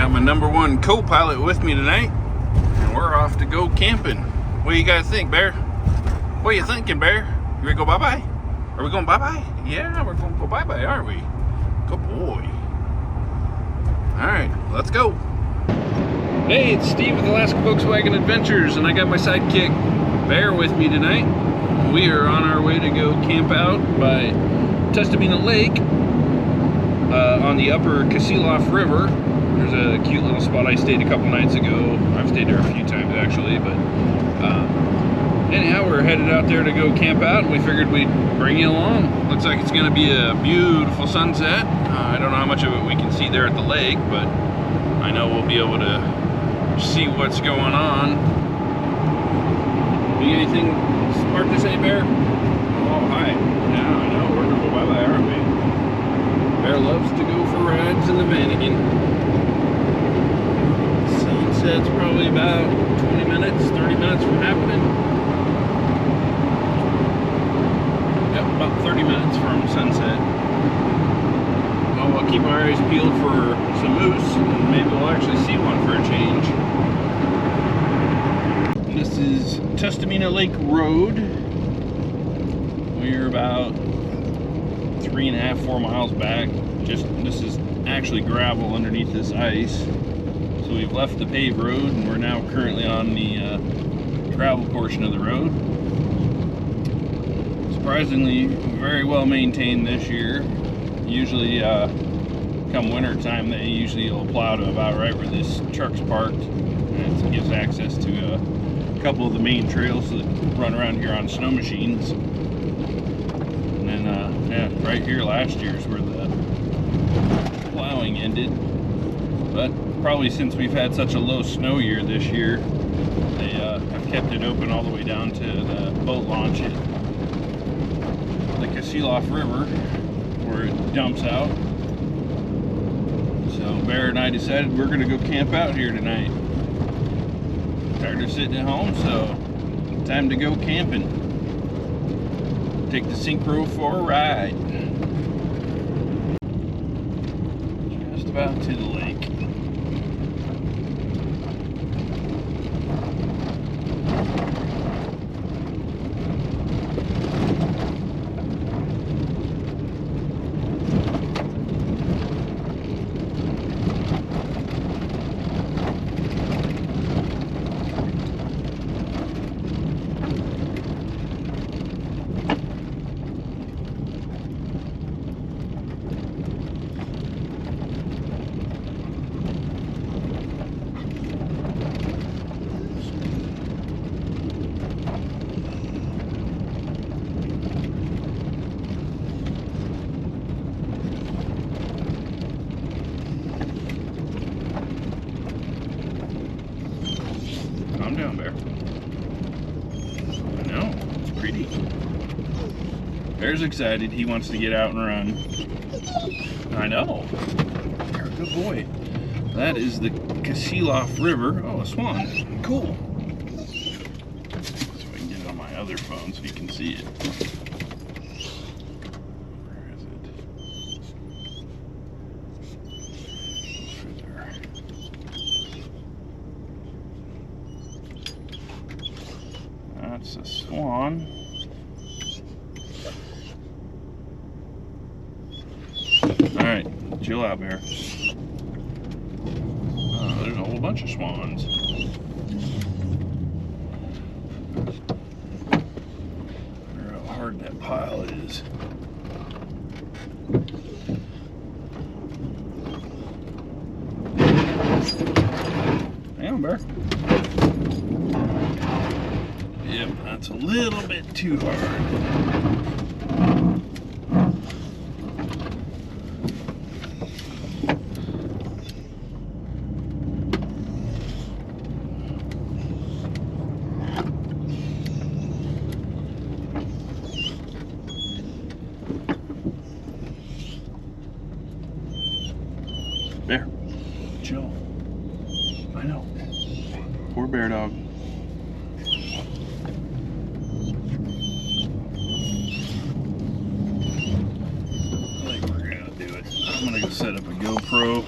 Got my #1 co-pilot with me tonight, and we're off to go camping. What do you guys think, Bear? What are you thinking, Bear? You ready to go bye-bye? Are we going bye-bye? Yeah, we're going to go bye-bye, aren't we? Good boy. Alright, let's go. Hey, it's Steve with Alaska Volkswagen Adventures, and I got my sidekick, Bear, with me tonight. We are on our way to go camp out by Tustamina Lake on the upper Kasilof River. There's a cute little spot I stayed a couple nights ago. I've stayed there a few times actually, but anyhow, we're headed out there to go camp out, and we figured we'd bring you along. Looks like it's going to be a beautiful sunset. I don't know how much of it we can see there at the lake, but I know we'll be able to see what's going on. You got anything smart to say, Bear? Oh, hi. Yeah, I know. We're going to go bye-bye, aren't we? Bear loves to go for rides in the Vanagon. Sunset's probably about 20 minutes, 30 minutes from happening. Yep, about 30 minutes from sunset. Well, we'll keep our eyes peeled for some moose, and maybe we'll actually see one for a change. This is Tustamina Lake Road. We're about 3.5, 4 miles back. This is actually gravel underneath this ice. So we've left the paved road, and we're now currently on the gravel portion of the road. Surprisingly, very well maintained this year. Usually, come winter time, they usually will plow to about right where this truck's parked, and it gives access to a couple of the main trails that run around here on snow machines. And then, yeah, right here last year is where the plowing ended. But probably since we've had such a low snow year this year, they have kept it open all the way down to the boat launch at the Kasilof River, where it dumps out. So Bear and I decided we're going to go camp out here tonight. Tired of sitting at home, so time to go camping. Take the Synchro for a ride. Just about to the lake. Calm down, Bear. I know, it's pretty. Bear's excited. He wants to get out and run. I know. You're a good boy. That is the Kasilof River. Oh, a swan. Cool. So I can get it on my other phone so you can see it. Where is it? There. That's a swan. Alright, chill out, Bear. There's a whole bunch of swans. I wonder how hard that pile is. Hang on, Bear. Yep, that's a little bit too hard. Bear, chill. I know. Poor bear dog. I think we're gonna do it. I'm gonna go set up a GoPro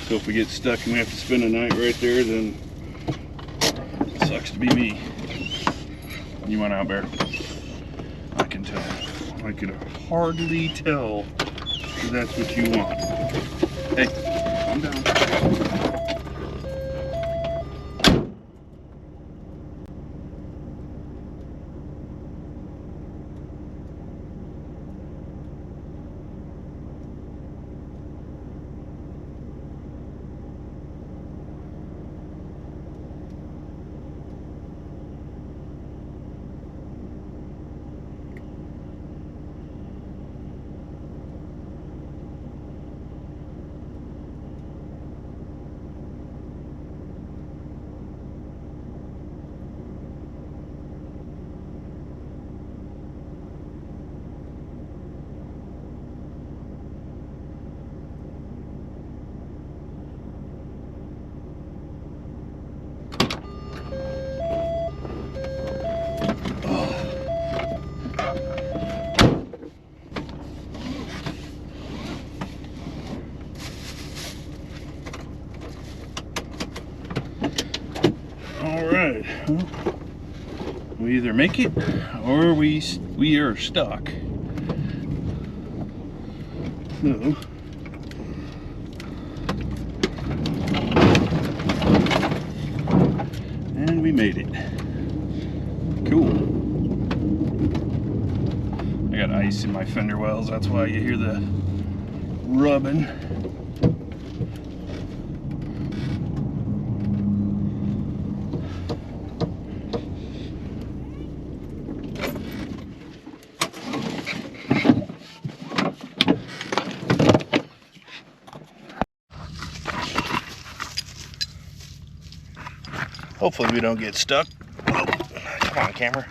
So if we get stuck and we have to spend a night right there, then it sucks to be me. You want out, Bear? I can tell. I could hardly tell if that's what you want. Hey, calm down. Alright, well, we either make it or we are stuck. So, and we made it. Cool. I got ice in my fender wells, that's why you hear the rubbing. Hopefully we don't get stuck. Oh, come on, camera.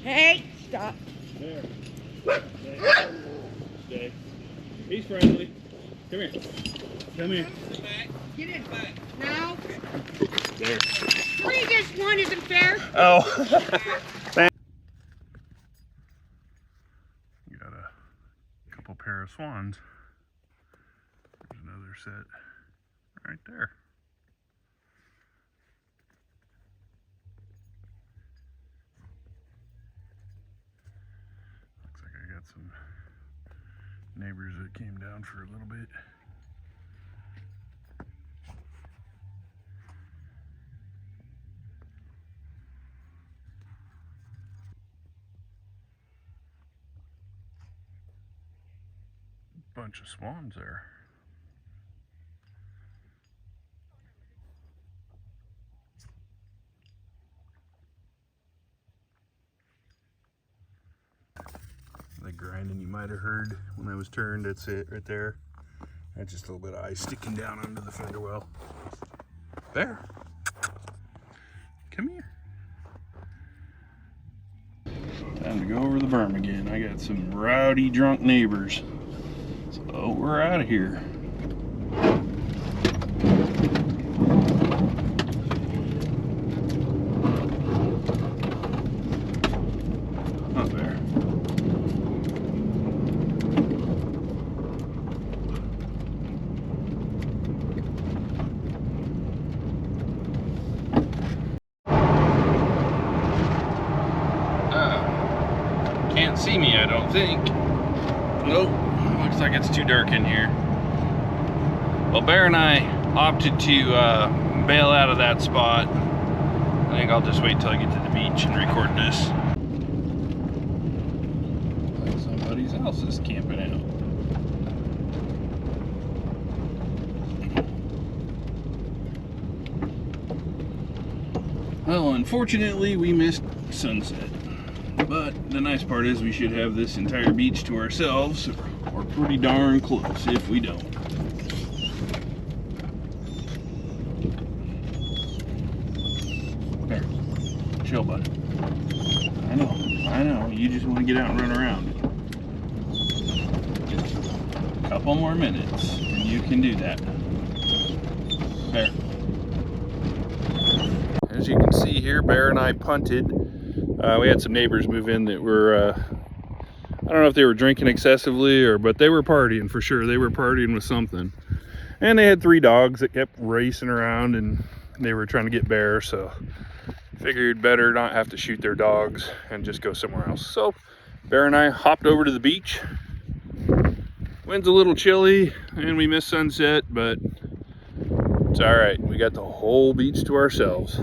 Hey, stop. There. Stay. He's friendly. Come here. Come here. Get in. Now. There. 3 against 1 isn't fair. Oh. You got a couple pair of swans. There's another set right there. Looks like I got some neighbors that came down for a little bit. Bunch of swans there. The grinding you might have heard when I was turned, that's it right there. That's just a little bit of ice sticking down under the fender well. There. Come here. Time to go over the berm again. I got some rowdy drunk neighbors. So we're out of here. Up there. can't see me, I don't think. Nope, looks like it's too dark in here. Well, Bear and I opted to bail out of that spot. I think I'll just wait till I get to the beach and record this. Like somebody's house is camping out. Well, unfortunately, we missed sunset. But the nice part is we should have this entire beach to ourselves, or pretty darn close if we don't. There, chill, bud. I know, you just want to get out and run around. Just a couple more minutes, and you can do that. There. As you can see here, Bear and I punted. We had some neighbors move in that were, I don't know if they were drinking excessively but they were partying for sure. They were partying with something. And they had 3 dogs that kept racing around and they were trying to get Bear, so figured better not have to shoot their dogs and just go somewhere else. So Bear and I hopped over to the beach. Wind's a little chilly and we missed sunset, but it's all right. We got the whole beach to ourselves.